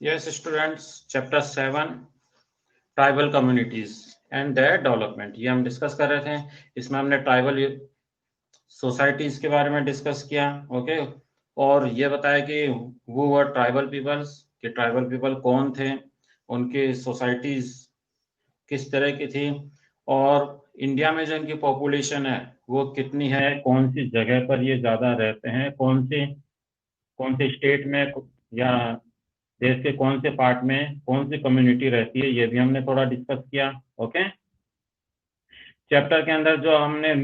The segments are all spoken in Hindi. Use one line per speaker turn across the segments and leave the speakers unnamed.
Yes, students, chapter 7 tribal communities and their development, ये हम डिस्कस कर रहे थे। इसमें हमने ट्राइबल सोसाइटीज के बारे में डिस्कस किया। ओके, और ये बताया कि वो वर ट्राइबल पीपल्स, कि ट्राइबल पीपल कौन थे, उनकी सोसाइटीज किस तरह की थी, और इंडिया में जो इनकी पॉपुलेशन है वो कितनी है, कौन सी जगह पर ये ज़्यादा रहते हैं, कौन से स्टेट में या देश के कौन से पार्ट में कौन सी कम्युनिटी रहती है, ये भी हमने थोड़ा डिस्कस किया। ओके, चैप्टर के अंदर जो हमने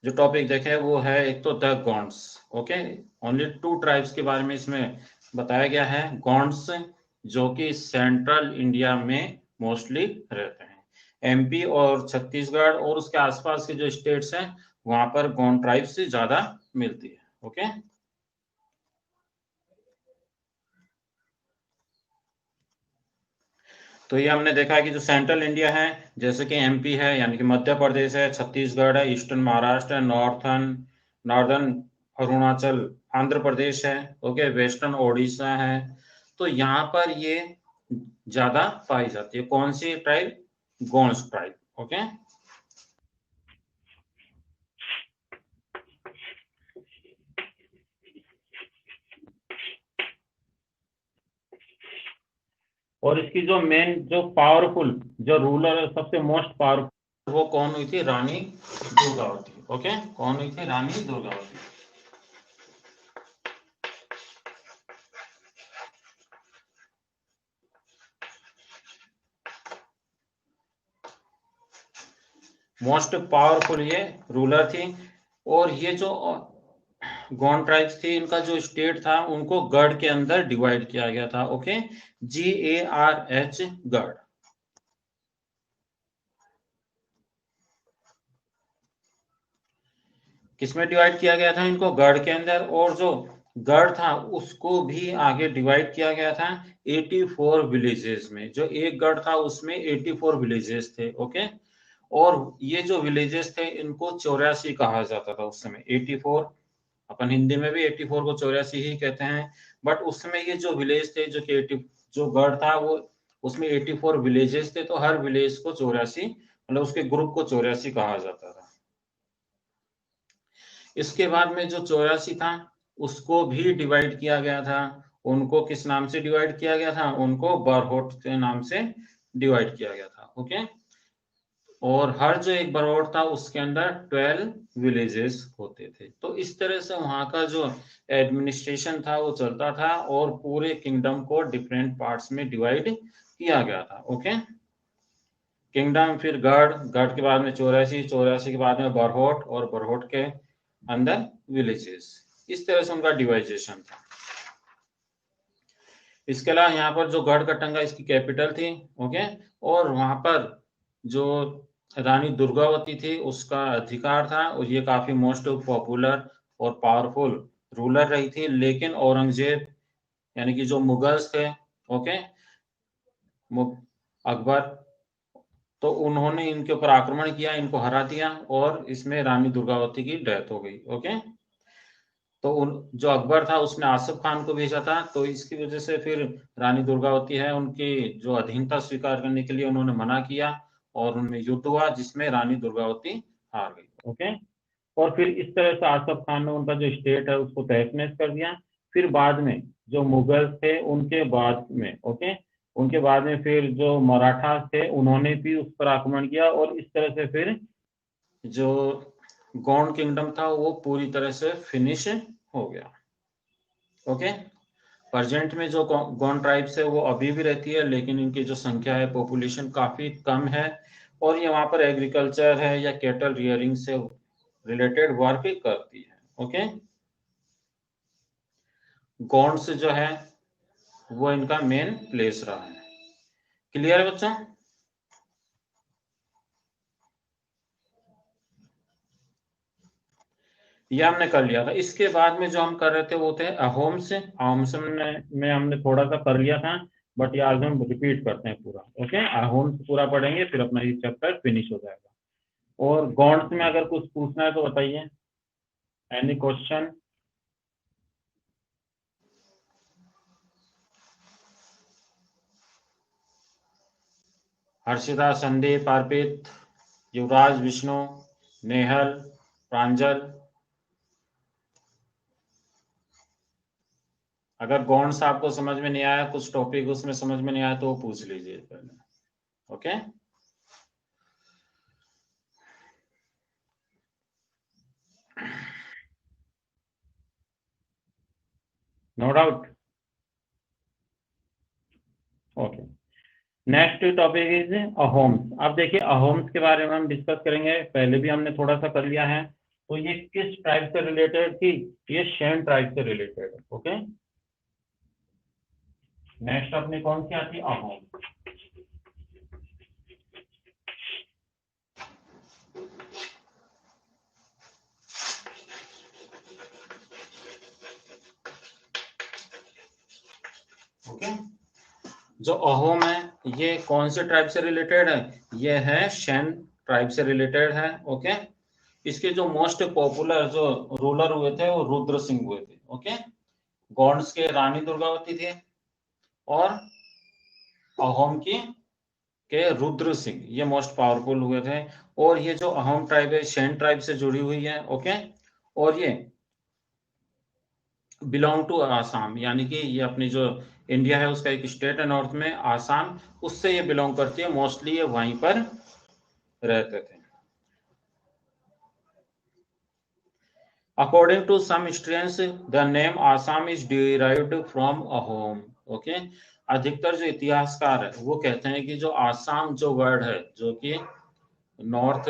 जो टॉपिक देखे वो है एक तो the Gonds. Okay, only 2 tribes के बारे में इसमें बताया गया है। गॉन्ड्स जो कि सेंट्रल इंडिया में मोस्टली रहते हैं, एमपी और छत्तीसगढ़ और उसके आसपास के जो स्टेट्स हैं वहां पर गॉन्ड ट्राइब्स ज्यादा मिलती है। ओके, तो ये हमने देखा कि जो सेंट्रल इंडिया है, जैसे कि एमपी है यानी कि मध्य प्रदेश है, छत्तीसगढ़ है, ईस्टर्न महाराष्ट्र है, नॉर्दर्न अरुणाचल आंध्र प्रदेश है, ओके, वेस्टर्न ओडिशा है। तो यहाँ पर ये ज्यादा पाई जाती है। कौन सी ट्राइब? गोंड्स ट्राइब। ओके, और इसकी जो मेन जो पावरफुल जो रूलर सबसे मोस्ट पावरफुल वो कौन हुई थी? रानी दुर्गावती। ओके, कौन हुई थी? रानी दुर्गावती। मोस्ट पावरफुल ये रूलर थी। और ये जो गोंड ट्राइब्स थी, इनका जो स्टेट था उनको गढ़ के अंदर डिवाइड किया गया था। ओके, GARH, गढ़। किसमें डिवाइड किया गया था इनको? गढ़ के अंदर। और जो गढ़ था उसको भी आगे डिवाइड किया गया था 84 विलेजेस में। जो एक गढ़ था उसमें 84 विलेजेस थे। ओके, और ये जो विलेजेस थे इनको 84 कहा जाता था उस समय। 84, अपन हिंदी में भी 84 को 84 ही कहते हैं, बट उस समय ये जो विलेज थे, जो कि 80 जो गढ़ था वो उसमें 84 विलेजेस थे, तो हर विलेज को 84 मतलब उसके ग्रुप को 84 कहा जाता था। इसके बाद में जो 84 था उसको भी डिवाइड किया गया था। उनको किस नाम से डिवाइड किया गया था? उनको बरहोट के नाम से डिवाइड किया गया था। ओके, और हर जो एक बरौट था उसके अंदर 12 विलेजेस होते थे। तो इस तरह से वहां का जो एडमिनिस्ट्रेशन था वो चलता था, और पूरे किंगडम को डिफरेंट पार्ट्स में डिवाइड किया गया था। ओके, किंगडम, फिर गढ़ के बाद में 84 के बाद में बरहोट, और बरहोट के अंदर विलेजेस। इस तरह से उनका डिवाइजेशन था। इसके अलावा यहाँ पर जो गढ़ कटंगा इसकी कैपिटल थी। ओके, और वहां पर जो रानी दुर्गावती थी उसका अधिकार था, और ये काफी मोस्ट पॉपुलर और पावरफुल रूलर रही थी। लेकिन औरंगजेब यानी कि जो मुगल्स थे, ओके, अकबर, तो उन्होंने इनके ऊपर आक्रमण किया, इनको हरा दिया, और इसमें रानी दुर्गावती की डेथ हो गई। ओके, तो जो अकबर था उसने आसिफ खान को भेजा था, तो इसकी वजह से फिर रानी दुर्गावती है उनकी जो अधीनता स्वीकार करने के लिए उन्होंने मना किया, और उनमें युद्ध हुआ जिसमें रानी दुर्गावती हार गई। ओके, और फिर इस तरह से आसिफ खान ने उनका जो स्टेट है उसको तहस नहस कर दिया। फिर बाद में जो मुगल थे उनके बाद में, ओके, उनके बाद में फिर जो मराठा थे उन्होंने भी उस पर आक्रमण किया, और इस तरह से फिर जो गौंड किंगडम था वो पूरी तरह से फिनिश हो गया। ओके, प्रेजेंट में जो गौंड ट्राइब्स है वो अभी भी रहती है, लेकिन इनकी जो संख्या है, पॉपुलेशन काफी कम है, और ये वहां पर एग्रीकल्चर है या कैटल रियरिंग से रिलेटेड वर्क करती है। ओके, गौंड्स जो है वो इनका मेन प्लेस रहा है। क्लियर है बच्चों? ये हमने कर लिया था। इसके बाद में जो हम कर रहे थे वो थे अहोम्स। अहोम्स में हमने थोड़ा सा कर लिया था, बट ये आज हम रिपीट करते हैं पूरा। ओके, अहोम्स पूरा पढ़ेंगे फिर अपना ये चैप्टर फिनिश हो जाएगा। और गॉन्ड्स में अगर कुछ पूछना है तो बताइए, एनी क्वेश्चन? हर्षिता, संदीप, अर्पित, युवराज, विष्णु, नेहल, प्रांजल। अगर गौंड आपको समझ में नहीं आया, कुछ टॉपिक उसमें समझ में नहीं आया तो वो पूछ लीजिए पहले। Okay, no doubt. Okay, next topic is Ahoms. अब देखिए अहोम्स के बारे में हम डिस्कस करेंगे, पहले भी हमने थोड़ा सा कर लिया है। तो ये किस ट्राइब से रिलेटेड थी? ये शेन ट्राइब से रिलेटेड है। ओके, नेक्स्ट अपनी कौन सी आती है? अहोम। ओके, जो अहोम है ये कौन से ट्राइब से रिलेटेड है? ये है शेन ट्राइब से रिलेटेड है। ओके, इसके जो मोस्ट पॉपुलर जो रूलर हुए थे वो रुद्र सिंह हुए थे। ओके, गौंड्स के रानी दुर्गावती थे और अहोम की के रुद्र सिंह, ये मोस्ट पावरफुल हुए थे। और ये जो अहोम ट्राइब है शेन ट्राइब से जुड़ी हुई है। ओके, और ये बिलोंग टू आसाम, यानी कि ये अपनी जो इंडिया है उसका एक स्टेट है नॉर्थ में, आसाम, उससे ये बिलोंग करती है। मोस्टली ये वहीं पर रहते थे। According to some historians the name Assam is derived from Ahom. Okay, अधिकतर जो इतिहासकार है वो कहते हैं कि जो आसाम जो वर्ड है, जो कि नॉर्थ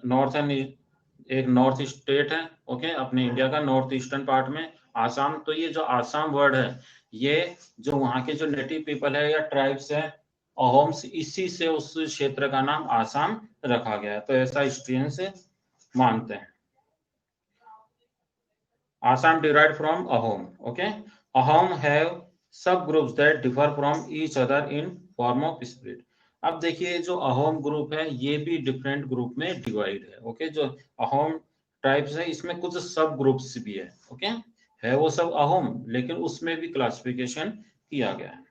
नॉर्थन एक नॉर्थ स्टेट है। ओके, अपने इंडिया का नॉर्थ ईस्टर्न पार्ट में आसाम। तो ये जो आसाम वर्ड है, ये जो वहाँ के जो नेटिव पीपल है या ट्राइब्स है अहोम्स, इसी से उस क्षेत्र का नाम आसाम रखा गया है। तो ऐसा हिस्ट्रियन से मानते हैं। Assam derived from Ahom. Okay, Ahom have subgroups that differ from each other in form of spirit. अब देखिए जो अहोम ग्रुप है ये भी डिफरेंट ग्रुप में डिवाइड है। ओके, जो अहोम ट्राइब्स है इसमें कुछ सब ग्रुप्स भी है। ओके, है वो सब अहोम, लेकिन उसमें भी क्लासिफिकेशन किया गया है।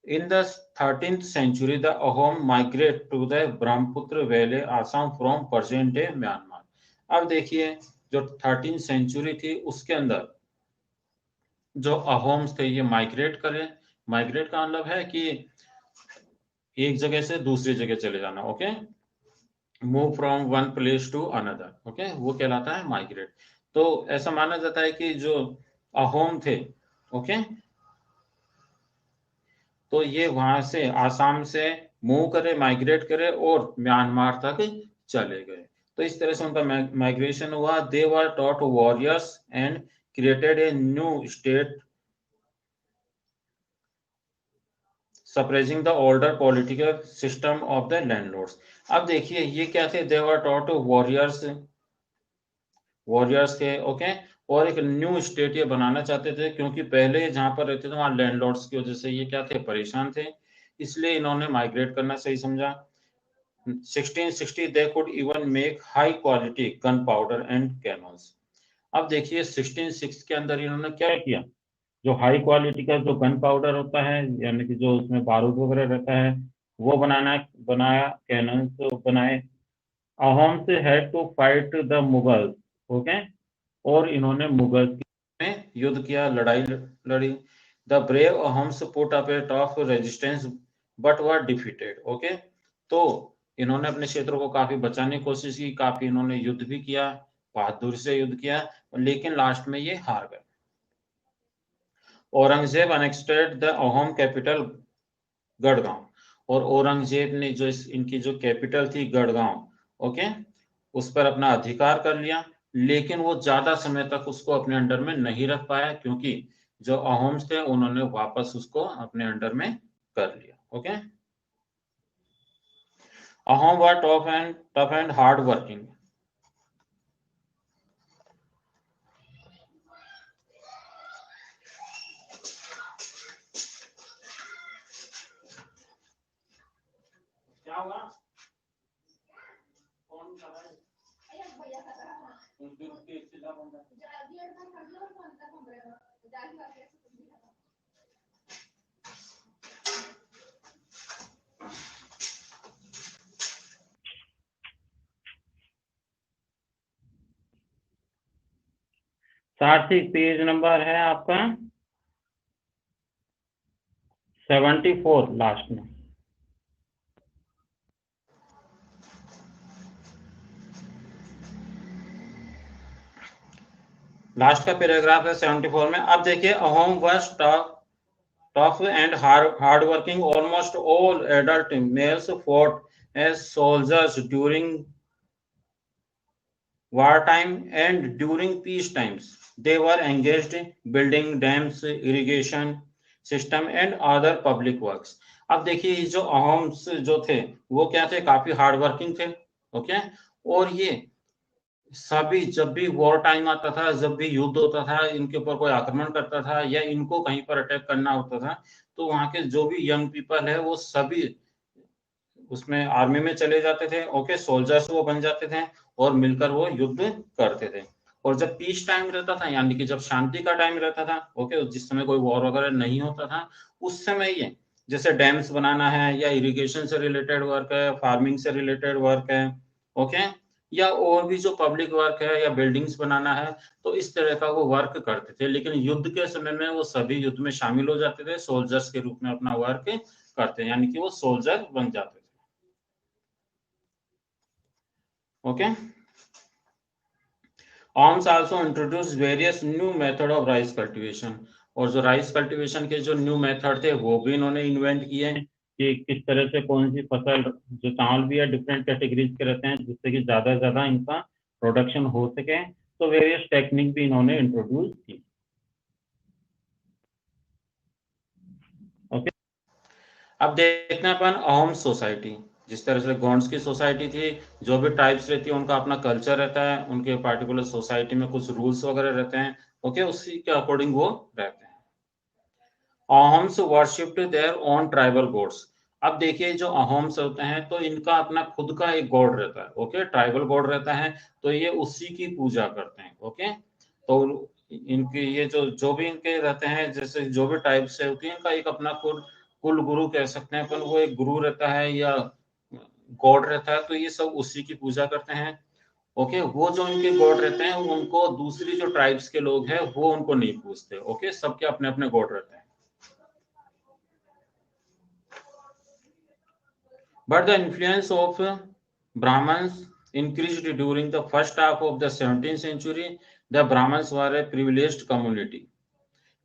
In the 13th century, the Ahom migrate to the Brahmaputra Valley, Assam from present day Myanmar. अब देखिए जो 13th सेंचुरी थी उसके अंदर जो अहोम्स थे ये माइग्रेट करे। माइग्रेट का मतलब है कि एक जगह से दूसरी जगह चले जाना। Okay, move from one place to another. Okay, वो कहलाता है माइग्रेट। तो ऐसा माना जाता है कि जो अहोम थे, ओके, तो ये वहां से आसाम से मूव करे, माइग्रेट करे और म्यांमार तक चले गए। तो इस तरह से उनका माइग्रेशन हुआ। They were taught warriors and created a new state suppressing the older political system of the landlords. अब देखिए ये क्या थे? They were taught warriors, warriors थे। ओके, और एक न्यू स्टेट ये बनाना चाहते थे क्योंकि पहले जहां पर रहते थे वहां लैंडलॉर्ड्स की वजह से ये क्या थे? परेशान थे, इसलिए इन्होंने माइग्रेट करना सही समझा। 1660 they could even make high quality gunpowder and cannons। अब देखिए 1660 के अंदर इन्होंने क्या किया? जो हाई क्वालिटी का जो गन पाउडर होता है, यानी कि जो उसमें बारूद वगैरह रहता है, वो बनाया, कैनन्स बनाए। Ahoms had to fight the Mughals. Okay, और इन्होंने मुगल्स में युद्ध किया, लड़ाई लड़ी। The brave Ahoms put up a tough resistance but were defeated. Okay, तो इन्होंने अपने क्षेत्र को काफी बचाने की कोशिश की, काफी इन्होंने युद्ध भी किया, बहादुरी से युद्ध किया, लेकिन लास्ट में ये हार गए। औरंगजेब अनेक्टेड द अहोम कैपिटल गढ़गांव, और औरंगजेब ने जो इनकी जो कैपिटल थी गढ़गांव, ओके, उस पर अपना अधिकार कर लिया। लेकिन वो ज्यादा समय तक उसको अपने अंडर में नहीं रख पाया क्योंकि जो अहोम्स थे उन्होंने वापस उसको अपने अंडर में कर लिया। Okay, Ahom were tough and hard working. क्या हुआ? कौन कर रहा है? सार्थक पेज नंबर है आपका 74 लास्ट में। लास्ट का पैराग्राफ है 74 में। अब देखिए, Ahom was tough and hardworking. Almost all adult males fought as soldiers during wartime and during peace times. They were engaged in building dams, irrigation system and other public works. अब देखिए, जो अहोम्स जो थे वो क्या थे, काफी हार्ड वर्किंग थे। ओके, और ये सभी जब भी वॉर टाइम आता था, जब भी युद्ध होता था, इनके ऊपर कोई आक्रमण करता था या इनको कहीं पर अटैक करना होता था, तो वहां के जो भी यंग पीपल है वो सभी उसमें आर्मी में चले जाते थे। ओके, सोल्जर्स वो बन जाते थे और मिलकर वो युद्ध करते थे। और जब पीस टाइम रहता था, यानी कि जब शांति का टाइम रहता था, ओके, जिस समय कोई वॉर वगैरह नहीं होता था, उस समय ये जैसे डैम्स बनाना है या इरिगेशन से रिलेटेड वर्क है, फार्मिंग से रिलेटेड वर्क है, ओके, या और भी जो पब्लिक वर्क है या बिल्डिंग्स बनाना है, तो इस तरह का वो वर्क करते थे। लेकिन युद्ध के समय में वो सभी युद्ध में शामिल हो जाते थे, सोल्जर्स के रूप में अपना वर्क करते हैं, यानी कि वो सोल्जर बन जाते थे। Okay, Ahms also introduced various new method of rice cultivation. और जो राइस कल्टीवेशन के जो न्यू मेथड थे वो भी इन्होंने इन्वेंट किए हैं कि किस तरह से कौन सी फसल, जो चावल भी है डिफरेंट कैटेगरीज के रहते हैं, जिससे कि ज्यादा से ज्यादा इनका प्रोडक्शन हो सके, तो वेरियस टेक्निक भी इन्होंने इंट्रोड्यूस की। ओके, अब देखते हैं अपन अहोम सोसाइटी। जिस तरह से गोंड्स की सोसाइटी थी, जो भी ट्राइब्स रहती है उनका अपना कल्चर रहता है, उनके पार्टिकुलर सोसाइटी में कुछ रूल्स वगैरह रहते हैं। ओके, उसी के अकॉर्डिंग वो रहते हैं। Ahoms worshipped their own tribal gods. अब देखिए, जो अहोम्स होते हैं तो इनका अपना खुद का एक गॉड रहता है। ओके, ट्राइबल गॉड रहता है, तो ये उसी की पूजा करते हैं। ओके, तो इनके ये जो भी इनके रहते हैं, जैसे जो भी ट्राइब से होती है, इनका एक अपना कुल गुरु कह सकते हैं अपन, वो एक गुरु रहता है या गॉड रहता है, तो ये सब उसी की पूजा करते हैं। ओके, वो जो इनके गॉड रहते हैं उनको दूसरी जो ट्राइब्स के लोग हैं वो उनको नहीं पूछते। ओके, सबके अपने अपने गॉड रहते हैं। But the influence of Brahmins increased during the first half of the 17th century. The Brahmins were a privileged community.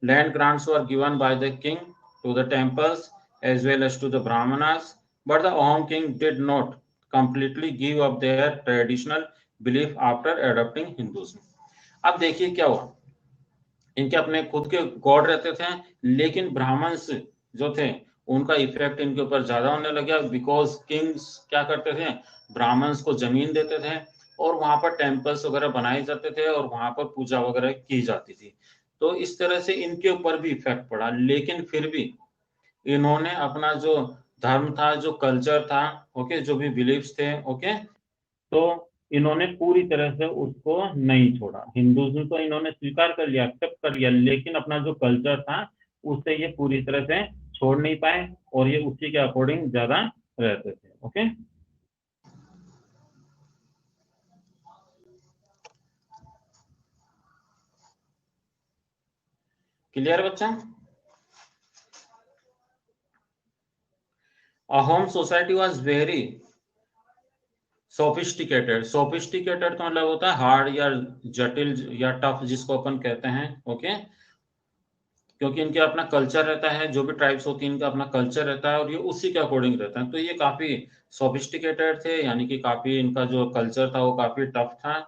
Land grants were given by the king to the temples as well as to the Brahmanas, but the Ahom king did not completely give up their traditional belief after adopting Hinduism. अब देखिए क्या हुआ, इनके अपने खुद के गॉड रहते थे, लेकिन ब्राह्मण्स जो थे उनका इफेक्ट इनके ऊपर ज्यादा होने लग गया, बिकॉज किंग्स क्या करते थे, ब्राह्मण्स को जमीन देते थे और वहां पर टेम्पल्स वगैरह बनाए जाते थे और वहां पर पूजा वगैरह की जाती थी। तो इस तरह से इनके ऊपर भी इफेक्ट पड़ा, लेकिन फिर भी इन्होंने अपना जो धर्म था, जो कल्चर था, ओके, जो भी बिलीव्स थे, ओके, तो इन्होंने पूरी तरह से उसको नहीं छोड़ा। हिंदुज्म तो इन्होंने स्वीकार कर लिया, एक्सेप्ट कर लिया, लेकिन अपना जो कल्चर था उससे ये पूरी तरह से छोड़ नहीं पाए और ये उसी के अकॉर्डिंग ज्यादा रहते थे। ओके, क्लियर बच्चा? Ahom society was very sophisticated. Sophisticated का मतलब होता है हार्ड या जटिल या टफ, जिसको अपन कहते हैं। ओके, क्योंकि इनके अपना कल्चर रहता है, जो भी ट्राइब्स होती है इनका अपना कल्चर रहता है और ये उसी के अकॉर्डिंग रहता है, तो ये काफी सोफिस्टिकेटेड थे, यानी कि काफी इनका जो कल्चर था वो काफी टफ था।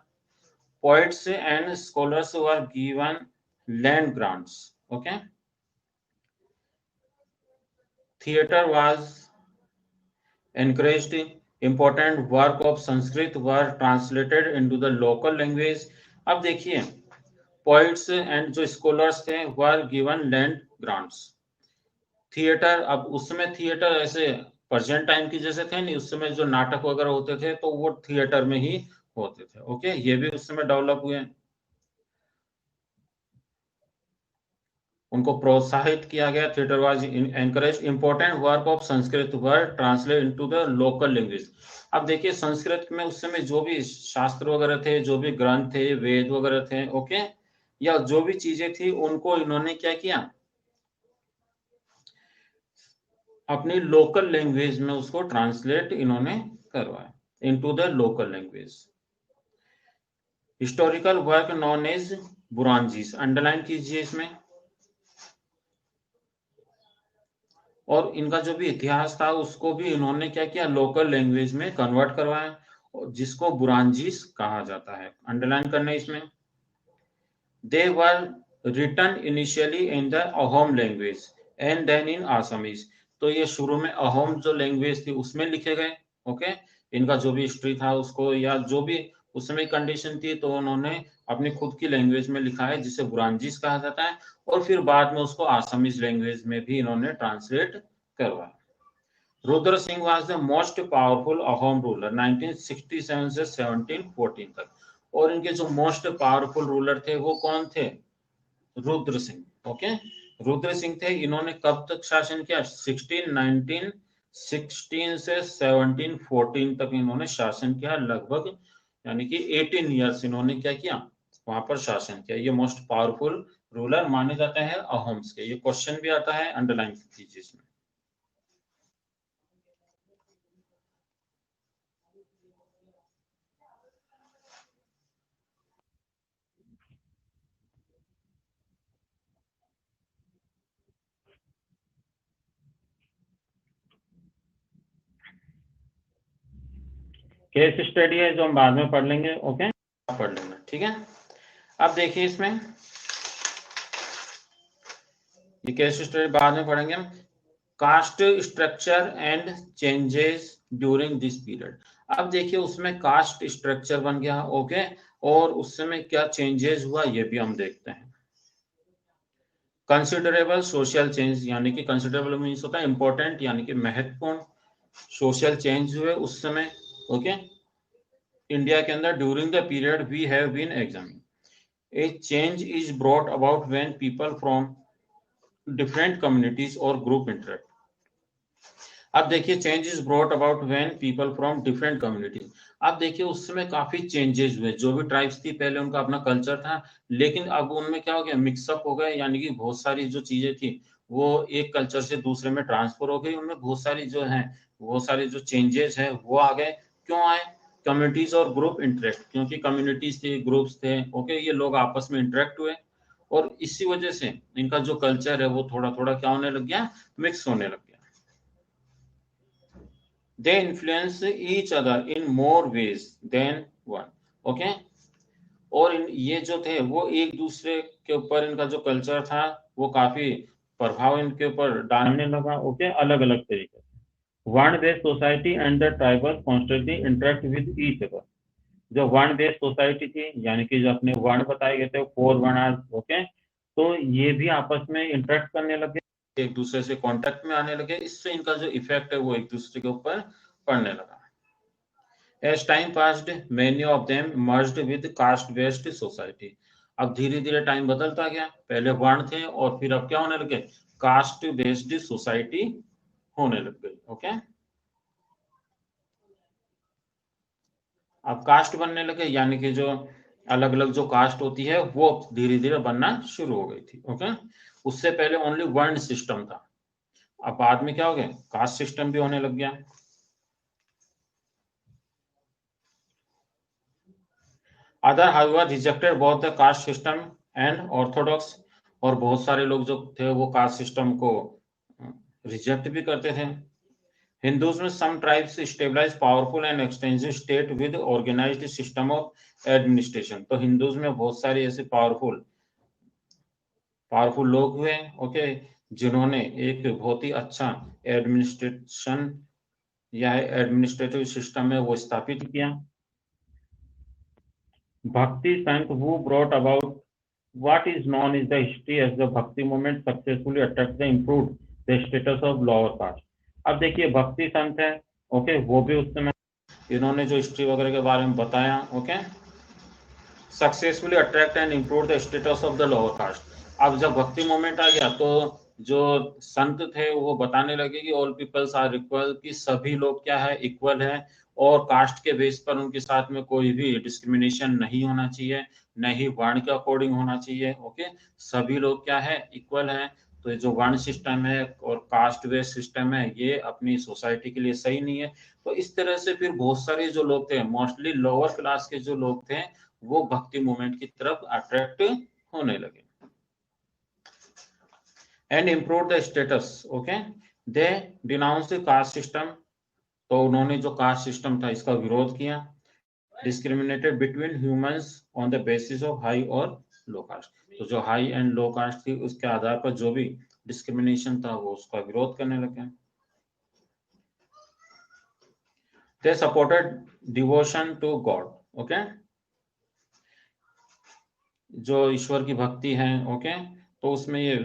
Poets and scholars were given land grants. Okay, theatre was encouraged, important work of Sanskrit were translated into the local language. अब देखिए, poets and जो scholars थे were given land grants. Theatre, अब उस समय थिएटर ऐसे प्रेजेंट टाइम की जैसे थे नहीं, उस समय जो नाटक वगैरह होते थे तो वो थिएटर में ही होते थे। ओके, ये भी उस समय डेवलप हुए, उनको प्रोत्साहित किया गया। Theatre was encourage, important work of Sanskrit were translate into the local language. अब देखिए, संस्कृत में उस समय जो भी शास्त्र वगैरह थे, जो भी ग्रंथ थे, वेद वगैरह थे, ओके, या जो भी चीजें थी उनको इन्होंने क्या किया, अपनी लोकल लैंग्वेज में उसको ट्रांसलेट इन्होंने करवाया into the local language. Historical work known as Buranjis, underline कीजिए इसमें। और इनका जो भी इतिहास था उसको भी इन्होंने क्या किया, लोकल लैंग्वेज में कन्वर्ट करवाया, जिसको बुरांजीस कहा जाता है। अंडरलाइन करना है इसमें। They were written initially in the Ahom language and then in Assamese. तो ये शुरू में अहोम जो लैंग्वेज थी उसमें लिखे गए। ओके, इनका जो भी हिस्ट्री था उसको, या जो भी उस समय कंडीशन थी, तो उन्होंने अपनी खुद की लैंग्वेज में लिखा है जिसे बुरांजीस कहा जाता है, और फिर बाद में उसको आसामीज लैंग्वेज में भी इन्होंने ट्रांसलेट करवाया। Rudra Singh was the most powerful Ahom ruler 1967 से 1714 तक। और इनके जो मोस्ट पावरफुल रूलर थे वो कौन थे, रुद्र सिंह। ओके, रुद्र सिंह थे। इन्होंने कब तक शासन किया, 16 से 1714 तक इन्होंने शासन किया, लगभग यानी कि 18 ईयर्स इन्होंने क्या किया, वहां पर शासन किया। ये मोस्ट पावरफुल रूलर माने जाते हैं अहोम्स के। ये क्वेश्चन भी आता है, अंडरलाइन कीजिए इसमें। केस स्टडी है जो हम बाद में पढ़ लेंगे। ओके, पढ़ लेंगे, ठीक है। अब देखिए इसमें, ये केस स्टडी बाद में पढ़ेंगे हम। Caste structure and changes during this period. अब देखिए उसमें कास्ट स्ट्रक्चर बन गया। ओके, और उस समय क्या चेंजेस हुआ ये भी हम देखते हैं। कंसिडरेबल सोशल चेंज, यानी कि कंसिडरेबल मीन्स होता है इंपॉर्टेंट, यानी कि महत्वपूर्ण सोशल चेंज हुए उस समय। ओके, इंडिया के अंदर during the period we have been examining. A change is brought about when people from different communities और ग्रुप इंटरेक्ट। अब देखिए change is brought about when people from different communities. अब देखिए उस समय काफी चेंजेस हुए। जो भी ट्राइब्स थी पहले उनका अपना कल्चर था, लेकिन अब उनमें क्या हो गया, मिक्सअप हो गए, यानी कि बहुत सारी जो चीजें थी वो एक कल्चर से दूसरे में ट्रांसफर हो गई। उनमें बहुत सारी जो है, बहुत सारे जो चेंजेस है वो आ गए। क्यों आए, कम्युनिटीज और ग्रुप इंटरेक्ट, क्योंकि कम्युनिटीज थे, ग्रुप्स थे। ओके, ये लोग आपस में इंटरेक्ट हुए, और इसी वजह से इनका जो कल्चर है वो थोड़ा थोड़ा क्या होने लग गया, मिक्स होने लग गया। They influence each other in more ways than one. Okay, और ये जो थे वो एक दूसरे के ऊपर, इनका जो कल्चर था वो काफी प्रभाव इनके ऊपर डालने लगा। ओके, अलग अलग तरीके से। वर्ण based society and the tribal constantly interact with each other. जो वर्ण बेस्ड सोसाइटी थी, यानी कि जो अपने वर्ण बताए गए थे, 4 वर्ण। ओके, तो ये भी आपस में इंटरेक्ट करने लगे, एक दूसरे से कांटेक्ट में आने लगे। इससे इनका जो इफेक्ट है वो एक दूसरे के ऊपर पढ़ने लगा। As time passed, many of them merged with caste-based society. अब धीरे धीरे टाइम बदलता गया, पहले वर्ण थे और फिर अब क्या होने लगे, कास्ट बेस्ड सोसाइटी होने लग गई। ओके, अब कास्ट बनने लगे, यानी कि जो अलग अलग जो कास्ट होती है वो धीरे धीरे बनना शुरू हो गई थी। ओके, उससे पहले ओनली वर्ण सिस्टम था, अब बाद में क्या हो गया, कास्ट सिस्टम भी होने लग गया। Other however rejected both the caste system and Orthodox. और बहुत सारे लोग जो थे वो कास्ट सिस्टम को रिजेक्ट भी करते थे। हिंदूज में some tribes stabilise powerful and extensive state with organised system of administration. तो हिंदूज में बहुत सारे ऐसे पावरफुल लोग हुए। ओके, जिन्होंने एक बहुत ही अच्छा एडमिनिस्ट्रेशन या एडमिनिस्ट्रेटिव सिस्टम है वो स्थापित किया। भक्ति संत who brought about what is known as the history as the Bhakti movement successfully attracted and improved the status of lower caste. अब देखिए भक्ति संत है। ओके, वो भी उस समय इन्होंने जो हिस्ट्री वगैरह के बारे में बताया। Okay, successfully attract and improve the status of the lower caste. अब जब भक्ति मूवमेंट आ गया तो जो संत थे वो बताने लगे कि ऑल पीपल्स आर इक्वल, कि सभी लोग क्या है, इक्वल है, और कास्ट के बेस पर उनके साथ में कोई भी डिस्क्रिमिनेशन नहीं होना चाहिए, न ही वर्ण के अकॉर्डिंग होना चाहिए। ओके, सभी लोग क्या है, इक्वल है। तो ये जो वर्ण सिस्टम है और कास्ट बेस्ड सिस्टम है, ये अपनी सोसाइटी के लिए सही नहीं है। तो इस तरह से फिर बहुत सारे जो लोग थे, मोस्टली लोअर क्लास के जो लोग थे, वो भक्ति मूवमेंट की तरफ अट्रैक्ट होने लगे। And improve the status. Okay, they denounce the caste system. तो उन्होंने जो कास्ट सिस्टम था इसका विरोध किया। Discriminated between humans on the basis of high और लो कास्ट। तो जो हाई एंड लो कास्ट थी उसके आधार पर जो भी डिस्क्रिमिनेशन था वो उसका विरोध करने लगे। They supported devotion to god. Okay, जो ईश्वर की भक्ति है, ओके, तो उसमें ये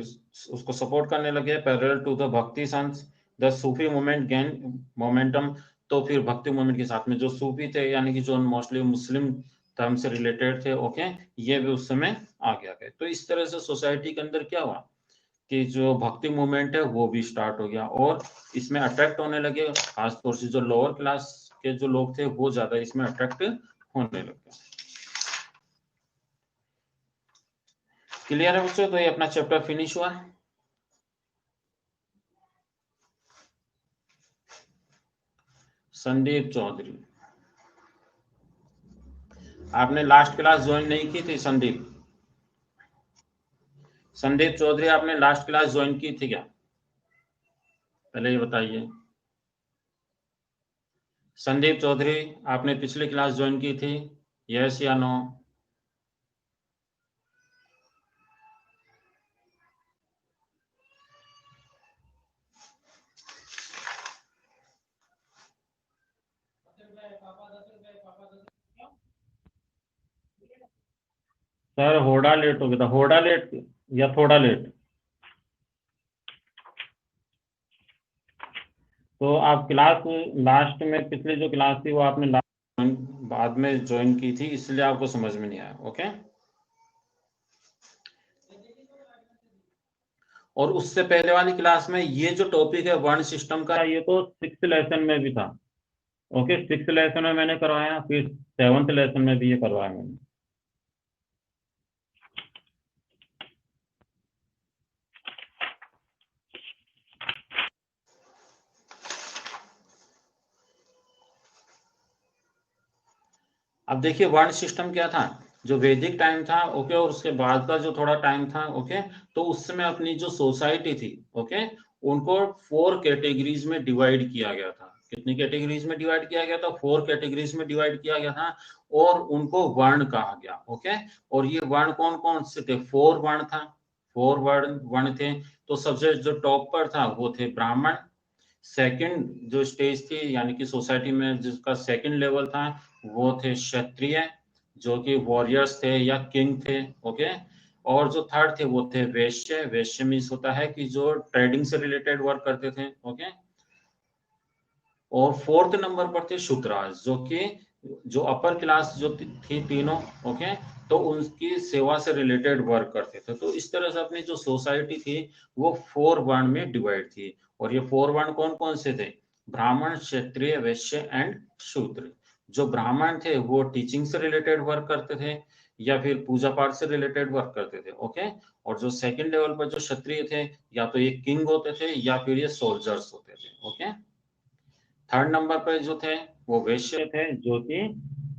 उसको सपोर्ट करने लगे। पैरेलल टू द भक्ति sons, the Sufi movement gain momentum. तो फिर भक्ति मूवमेंट के साथ में जो सूफी थे, यानी कि जो मोस्टली मुस्लिम धर्म से रिलेटेड थे, ओके, ये भी उस समय आगे आ गए। तो इस तरह से सोसाइटी के अंदर क्या हुआ कि जो भक्ति मूवमेंट है वो भी स्टार्ट हो गया और इसमें अट्रैक्ट होने लगे। खासतौर से जो लोअर क्लास के जो लोग थे वो ज्यादा इसमें अट्रैक्ट होने लगे। क्लियर है बच्चों? तो ये अपना चैप्टर फिनिश हुआ। संदीप चौधरी, आपने लास्ट क्लास ज्वाइन नहीं की थी? संदीप चौधरी, आपने लास्ट क्लास ज्वाइन की थी क्या? पहले ये बताइए। संदीप चौधरी, आपने पिछली क्लास ज्वाइन की थी? यस या नो? सर होड़ा लेट हो गया था। होड़ा लेट या थोड़ा लेट? तो आप क्लास लास्ट में, पिछली जो क्लास थी वो आपने लास्ट बाद में ज्वाइन की थी, इसलिए आपको समझ में नहीं आया। ओके, और उससे पहले वाली क्लास में ये जो टॉपिक है वर्ण सिस्टम का, ये तो 6th लेसन में भी था। ओके, 6th लेसन में मैंने करवाया, फिर 7th लेसन में भी ये करवाया मैंने। अब देखिए वर्ण सिस्टम क्या था, जो वैदिक टाइम था, ओके, और उसके बाद का जो थोड़ा टाइम था, ओके, तो उस समय अपनी जो सोसाइटी थी, ओके, उनको 4 कैटेगरीज में डिवाइड किया गया था। कितनी कैटेगरीज में डिवाइड किया गया था? 4 कैटेगरीज में डिवाइड किया गया था और उनको वर्ण कहा गया। ओके, और ये वर्ण कौन कौन से थे? 4 वर्ण था, 4 वर्ण वर्ण थे। तो सबसे जो टॉप पर था वो थे ब्राह्मण। सेकंड जो स्टेज थी, यानी कि सोसाइटी में जिसका सेकंड लेवल था, वो थे क्षत्रिय, जो कि वॉरियर्स थे या किंग थे। ओके, और जो थर्ड थे वो थे वैश्य। वैश्य मीन्स होता है कि जो ट्रेडिंग से रिलेटेड वर्क करते थे। ओके, और फोर्थ नंबर पर थे शूद्रास, जो कि जो अपर क्लास जो थी तीनों, ओके, तो उनकी सेवा से रिलेटेड वर्क करते थे। तो इस तरह से अपनी जो सोसाइटी थी वो 4 वर्ण में डिवाइड थी। और ये 4 वर्ण कौन कौन से थे? ब्राह्मण, क्षत्रिय, वैश्य एंड शूद्र। जो ब्राह्मण थे वो टीचिंग से रिलेटेड वर्क करते थे या फिर पूजा पाठ से रिलेटेड वर्क करते थे। ओके, और जो सेकंड लेवल पर जो क्षत्रिय थे, या तो ये किंग होते थे या फिर ये सोल्जर्स होते थे। ओके, थर्ड नंबर पे जो थे वो वैश्य थे, जो कि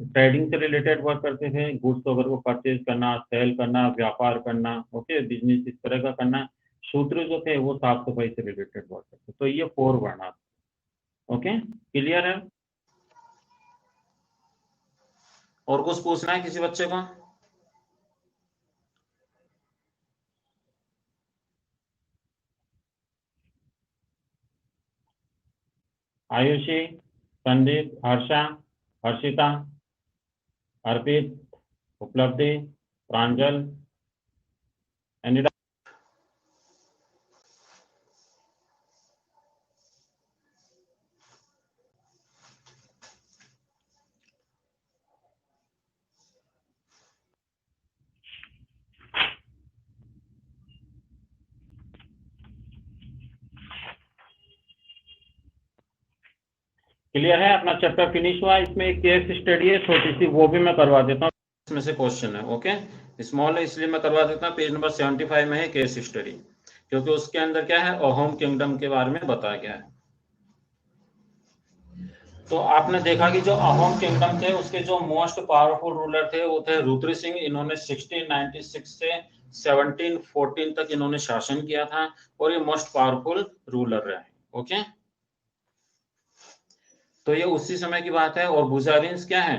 ट्रेडिंग से रिलेटेड वर्क करते थे, गुड्स वगैरह को परचेज करना, सेल करना, व्यापार करना, ओके, बिजनेस इस तरह का करना। शूद्र जो थे वो साफ सफाई से रिलेटेड वर्क करते। तो ये 4 वर्ण। ओके, क्लियर है? और कुछ पूछना है किसी बच्चे को? आयुषी, संदीप, हर्षा, हर्षिता, अर्पित, उपलब्धि, प्रांजल, एनी? क्लियर है? अपना चैप्टर फिनिश हुआ। इसमें एक केस स्टडी है छोटी सी, वो भी मैं करवा देता हूँ, इसमें से क्वेश्चन है। ओके, स्मॉल है इसलिए मैं करवा देता हूँ। पेज नंबर 75 में है केस स्टडी, क्योंकि उसके अंदर क्या है, अहोम किंगडम के बारे में बताया गया है। तो आपने देखा कि जो अहोम किंगडम थे उसके जो मोस्ट पावरफुल रूलर थे वो थे रुद्र सिंह। इन्होंने 1696 से 1714 तक इन्होंने शासन किया था और ये मोस्ट पावरफुल रूलर रहे। ओके, तो ये उसी समय की बात है। और बुजारिन्स क्या है,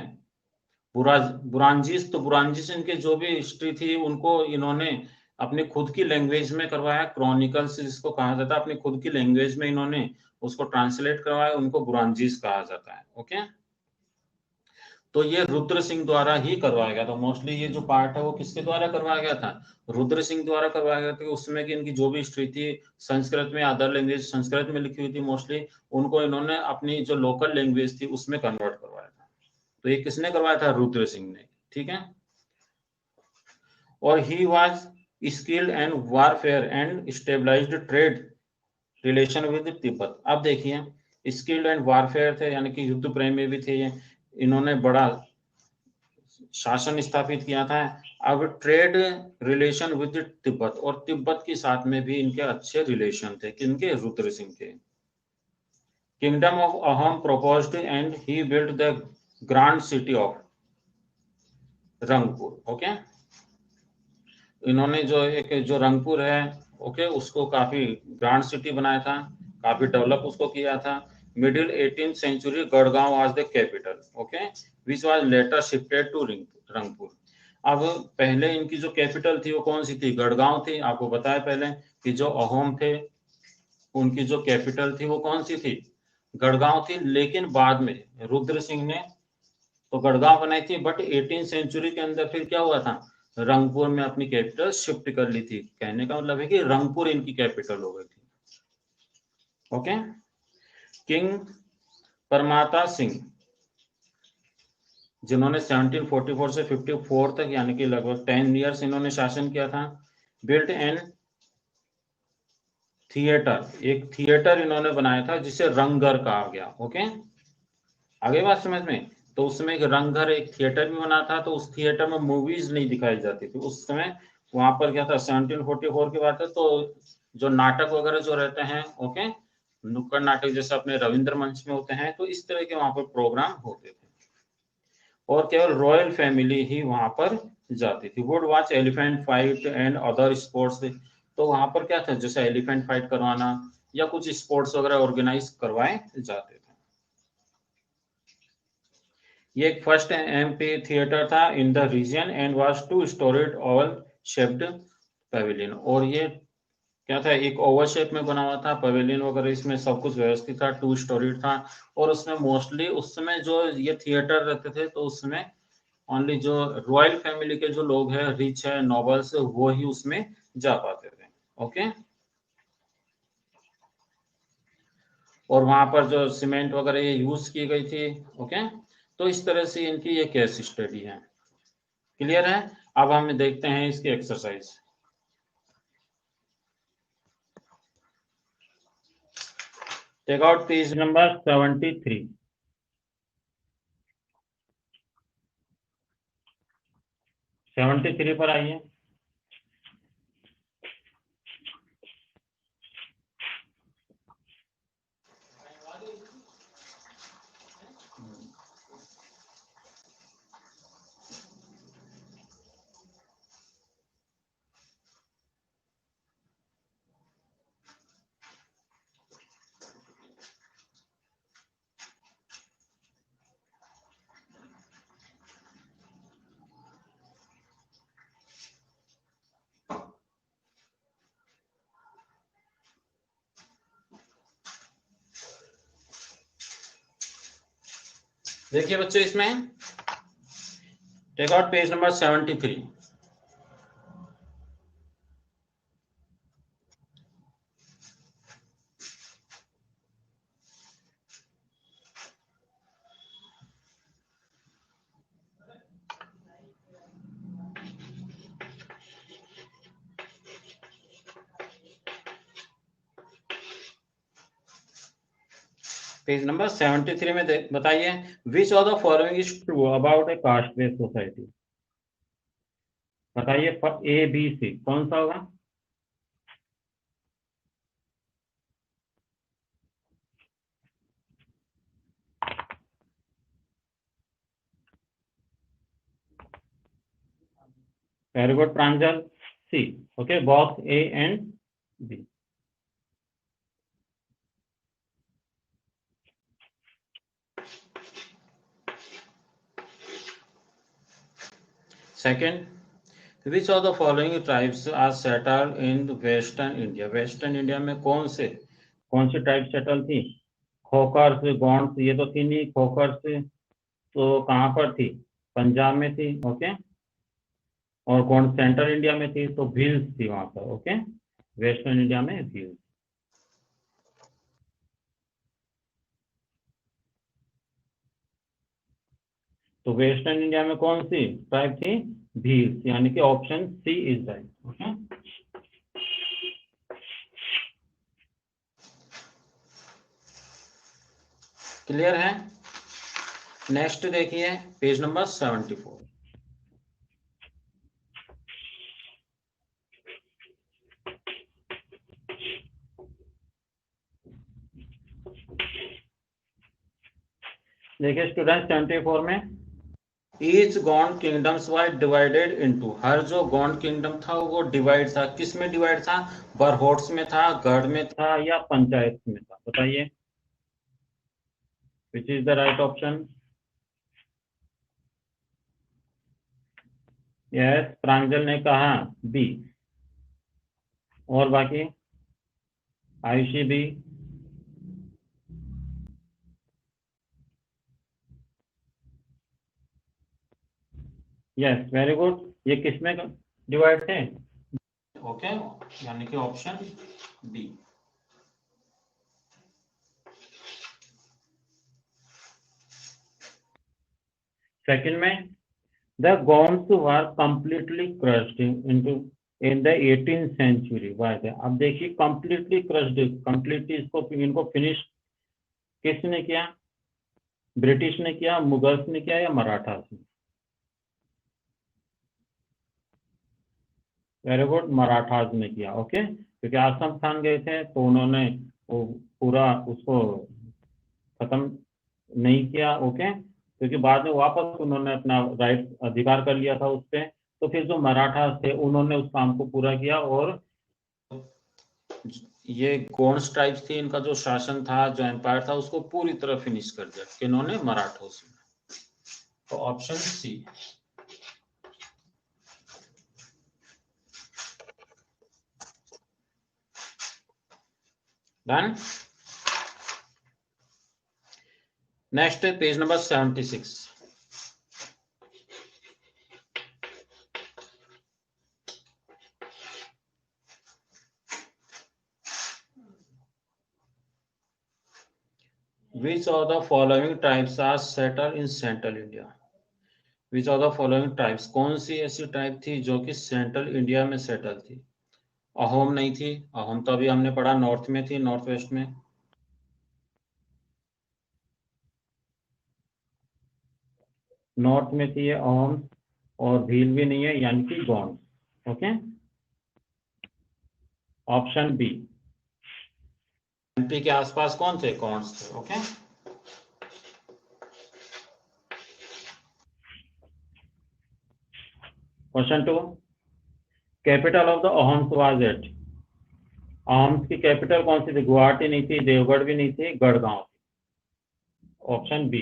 बुरांजीस, तो बुरांजीस इनके जो भी हिस्ट्री थी उनको इन्होंने अपनी खुद की लैंग्वेज में करवाया, क्रॉनिकल्स जिसको कहा जाता है, अपनी खुद की लैंग्वेज में इन्होंने उसको ट्रांसलेट करवाया, उनको बुरांजीस कहा जाता है। ओके, तो ये रुद्र सिंह द्वारा ही करवाया गया था। मोस्टली ये जो पार्ट है वो किसके द्वारा करवाया गया था, रुद्र सिंह द्वारा करवाया गया था। उसमें की इनकी जो भी हिस्ट्री थी संस्कृत में, अदर लैंग्वेज संस्कृत में लिखी हुई थी मोस्टली, उनको इन्होंने अपनी जो लोकल लैंग्वेज थी उसमें कन्वर्ट करवाया था। तो ये किसने करवाया था, रुद्र सिंह ने। ठीक है, और he was skilled and warfare and stabilised trade relation with Tibet. अब देखिए, स्किल्ड एंड वारफेयर थे, यानी कि युद्ध प्रेमी भी थे ये, इन्होंने बड़ा शासन स्थापित किया था। अब ट्रेड रिलेशन विद तिब्बत, और तिब्बत के साथ में भी इनके अच्छे रिलेशन थे, किनके, रुद्र सिंह के। किंगडम ऑफ अहम proposed and he built the grand city of Rangpur. Okay, इन्होंने जो एक जो रंगपुर है, ओके, उसको काफी ग्रांड सिटी बनाया था, काफी डेवलप उसको किया था। Middle 18th century Garhgaon was the capital, okay, which was later shifted to Rangpur. अब पहले इनकी जो कैपिटल थी वो कौन सी थी, गढ़गांव थी। आपको बताया पहले कि जो अहोम थे उनकी जो कैपिटल थी वो कौन सी थी, गढ़गांव थी। लेकिन बाद में रुद्र सिंह ने तो गढ़गांव बनाई थी, बट 18th सेंचुरी के अंदर फिर क्या हुआ था, रंगपुर में अपनी कैपिटल शिफ्ट कर ली थी। कहने का मतलब है कि रंगपुर इनकी कैपिटल हो गई थी। ओके, किंग परमाता सिंह, जिन्होंने 1744 से 54 तक, यानी कि लगभग 10 ईयर्स इन्होंने शासन किया था। बिल्ट एंड थिएटर, एक थिएटर इन्होंने बनाया था जिसे रंगघर कहा गया। ओके, आगे बात समझ में। तो उसमें एक रंगघर, एक थिएटर भी बना था। तो उस थिएटर में मूवीज नहीं दिखाई जाती थी उस समय। वहां पर क्या था, 1744 की बात है, तो जो नाटक वगैरह जो रहते हैं, ओके, नुक्कड़ नाटक जैसे अपने रविंद्र मंच में होते हैं, तो इस तरह के वहां पर प्रोग्राम होते थे और केवल रॉयल फैमिली ही वहां पर जाती थी। Would watch elephant fight and other sports, तो वहां पर क्या था, जैसे एलिफेंट फाइट करवाना या कुछ स्पोर्ट्स वगैरह ऑर्गेनाइज करवाए जाते थे। ये एक फर्स्ट एमपी थिएटर था in the region and was two storeyed oval shaped pavilion. और ये क्या था, एक ओवल शेप में बना हुआ था पवेलियन वगैरह, इसमें सब कुछ व्यवस्थित था, टू स्टोरीड था। और उसमें मोस्टली उस समय जो ये थिएटर रहते थे, तो उसमें ओनली जो रॉयल फैमिली के जो लोग हैं, रिच है, नॉबल्स, वो ही उसमें जा पाते थे। ओके, और वहां पर जो सीमेंट वगैरह ये यूज की गई थी। ओके, तो इस तरह से इनकी ये केस स्टडी है। क्लियर है? अब हम देखते हैं इसकी exercise. Take out page number 73। 73 पर आइए। देखिए बच्चों, इसमें take out page number 73। Page number 73 में बताइए, which of the following is true about a caste based society. बताइए ए बी सी कौन सा होगा। Very good Pranjal, C. Okay, box A and B. Second, which of the following tribes are settled in western India. Western India में कौन सी ट्राइब सेटल थी। खोकर्स, गोंड्स, ये तो थी नहीं। खोकर्स तो कहाँ पर थी, पंजाब में थी। ओके, और गोंड सेंट्रल इंडिया में थी, तो भील्स थी वहां पर। ओके, वेस्टर्न इंडिया में भील्स। तो वेस्टर्न इंडिया में कौन सी ट्राइब थी, भील्स, यानी कि option C is right. Okay, clear है। नेक्स्ट देखिए पेज नंबर 74। देखिए स्टूडेंट 74 में, each Gond kingdoms was divided into. हर जो गॉन्ड किंगडम था वो डिवाइड था, किस में डिवाइड था, बरहोट्स में था, गढ़ में था, या पंचायत में था। बताइए which is the right option. Yes, Pranjal ने कहा बी, और बाकी Aayushi B. Yes, very good. ये किस में डिवाइड थे। ओके, यानी कि ऑप्शन बी। सेकंड में, the Gonds were completely crushed into in the 18th century. बात है, अब देखिए कंप्लीटली क्रश्ड, कंप्लीटली इनको फिनिश किसने किया, ब्रिटिश ने किया, मुगल्स ने किया, या मराठास ने। वेरी गुड, मराठास ने किया। ओके, क्योंकि आसम खान गए थे तो उन्होंने वो पूरा उसको खत्म नहीं किया। ओके, क्योंकि बाद में वापस उन्होंने अपना राइट अधिकार कर लिया था उस पर। तो फिर जो मराठास थे उन्होंने उस काम को पूरा किया, और ये गोंड्स ट्राइब्स थी, इनका जो शासन था, जो एम्पायर था, उसको पूरी तरह फिनिश कर दिया किन्होंने, मराठोस ने। तो option C. Done. Next page number 76। Which of the following tribes are settled in central India? Which of the following tribes, कौन सी ऐसी ट्राइब थी जो कि सेंट्रल इंडिया में सेटल थी। अहोम नहीं थी, अहोम तो अभी हमने पढ़ा नॉर्थ में थी, नॉर्थ वेस्ट में। नॉर्थ में थी ये अहोम, और भील भी नहीं है, यानी कि Gond. Okay, option B. MP के आसपास कौन थे, गोंड्स थे। Okay, question 2, capital of the Ahoms was at. Ahoms की कैपिटल कौन सी थी, गुवाहाटी नहीं थी, देवगढ़ भी नहीं थी, गढ़गांव थी। Option B.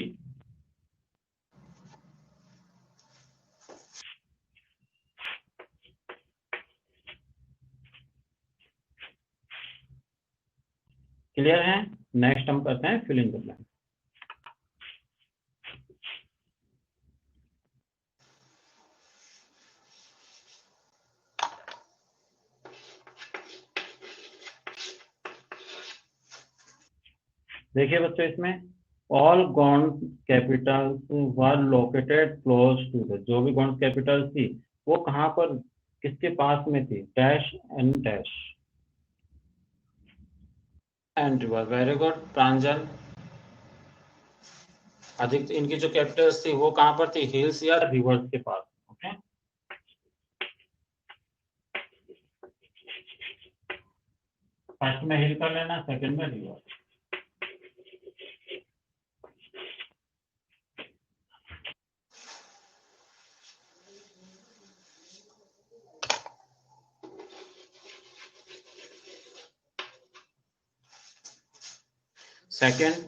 क्लियर है। नेक्स्ट हम करते हैं फिल इन द ब्लैंक। देखिए बच्चों, इसमें all Gond capitals were located close to the. जो भी गॉन्ड कैपिटल थी वो कहां पर, किसके पास में थी, dash and dash and river. Very good Pranjal, अधिक इनकी जो कैपिटल्स थी वो कहाँ पर थी, हिल्स या रिवर्स के पास। ओके, फर्स्ट में हिल कर लेना, सेकंड में river. Second,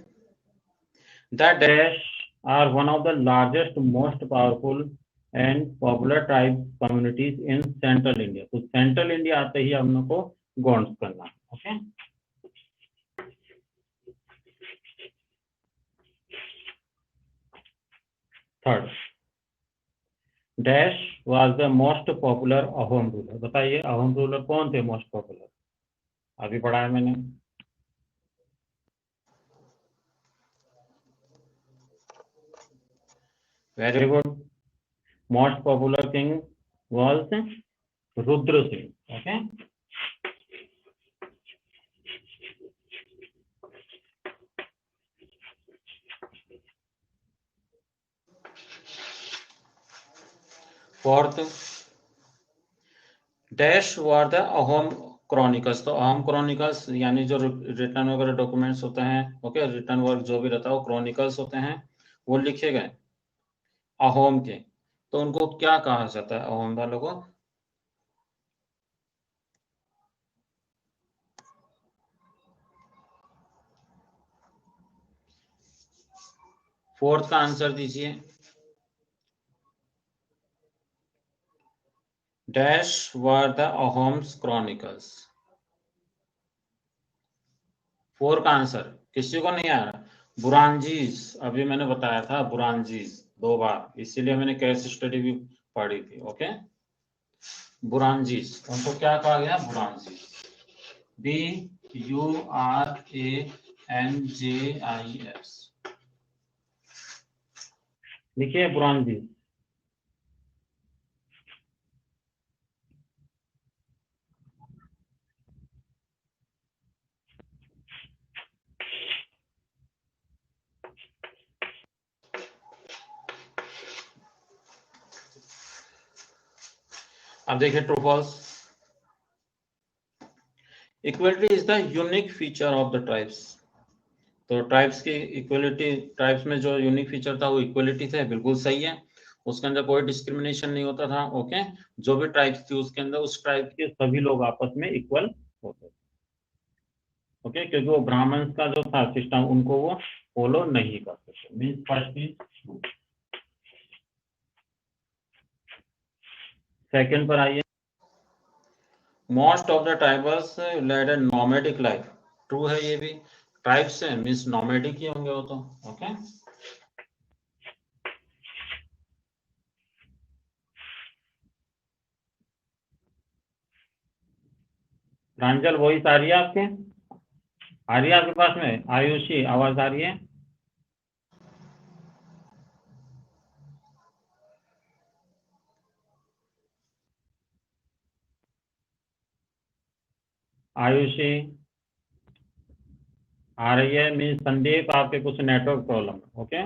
the Dash are one of the largest, most powerful and popular tribe communities in Central India. तो Central India आते ही हम लोग को गॉन्ड्स करना। Okay, third, Dash was the most popular Ahom ruler. बताइए अहोम रूलर कौन थे मोस्ट पॉपुलर, अभी पढ़ा है मैंने। Very good, most popular king was Rudra Singh. Okay, fourth, dash were the Ahom chronicles. तो अहोम क्रॉनिकल्स यानी जो रिटर्न वगैरह डॉक्यूमेंट्स होते हैं, ओके, रिटर्न वर्क जो भी रहता है वो क्रॉनिकल्स होते हैं, वो लिखे गए अहोम के। तो उनको क्या कहा जाता है अहोम वालों को? फोर्थ का आंसर दीजिए। Dash were the Ahoms chronicles. Four का आंसर किसी को नहीं आ रहा? बुरानजीज, अभी मैंने बताया था बुरानजीज 2 बार, इसीलिए मैंने केस स्टडी भी पढ़ी थी। ओके, बुरानजीज, उनको क्या कहा गया? बुरानजीज, BURANJIS। लिखिए बुरानजीज। अब देखिए true false. Equality is the unique feature of the tribes. तो ट्राइब्स की इक्वलिटी, ट्राइब्स में जो यूनिक फीचर था वो इक्वलिटी थे, बिल्कुल सही है। उसके अंदर कोई डिस्क्रिमिनेशन नहीं होता था। ओके, जो भी ट्राइब्स थी उसके अंदर उस ट्राइब के सभी लोग आपस में इक्वल होते थे। ओके, क्योंकि वो ब्राह्मण्स का जो था सिस्टम उनको वो फॉलो नहीं करते थे। Means first is. सेकंड पर आइए, most of the tribals led a nomadic life. True है ये भी, ट्राइब्स है मीन्स नोमैडिक ही होंगे वो तो। ओके, प्रांजल वॉइस आ रही है आपके? आ रही है आपके पास में? आयुषी आवाज आ रही है? आयुषी आ रही है? मीन्स संदीप आपके कुछ नेटवर्क प्रॉब्लम। ओके,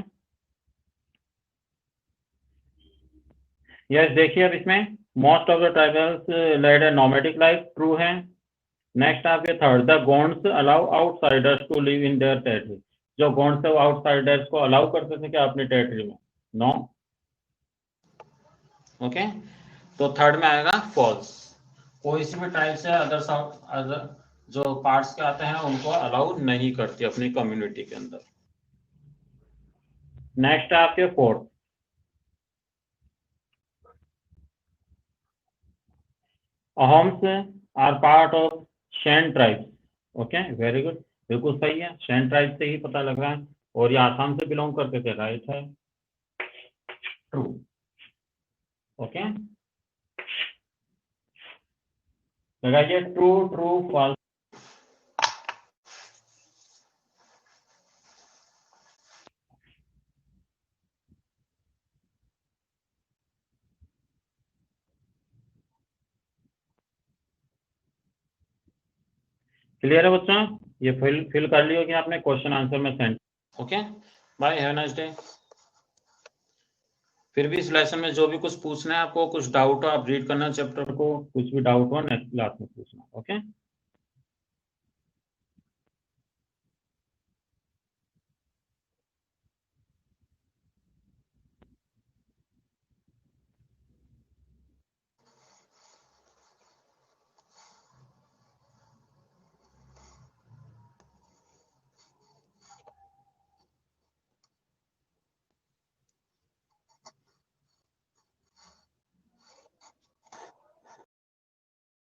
यस, देखिए अब इसमें most of the tribals led a nomadic life, true है। नेक्स्ट आपके third, the Gonds allow outsiders to live in their territory. जो गोंड्स है वो आउटसाइडर्स को अलाउ करते थे क्या अपनी टेरिटरी में? नो। ओके, तो थर्ड में आएगा फॉल्स। कोई सी भी ट्राइब से अदर जो पार्ट्स के आते हैं उनको अलाउ नहीं करती अपनी कम्युनिटी के अंदर। नेक्स्ट आपके fourth, Ahoms are part of Shan tribes. Okay, very good, बिल्कुल सही है, शैन ट्राइब से ही पता लग रहा है। और ये आसाम से बिलोंग करते थे, राइट है, ट्रू। ओके, लगाइए ट्रू ट्रू फॉल्स। क्लियर है बच्चों? ये फिल कर लियो कि आपने क्वेश्चन आंसर में send. Okay, bye, have nice day. फिर भी इस लेसन में जो भी कुछ पूछना है आपको, कुछ डाउट हो आप रीड करना चैप्टर को, कुछ भी डाउट हो नेक्स्ट क्लास में पूछना। ओके।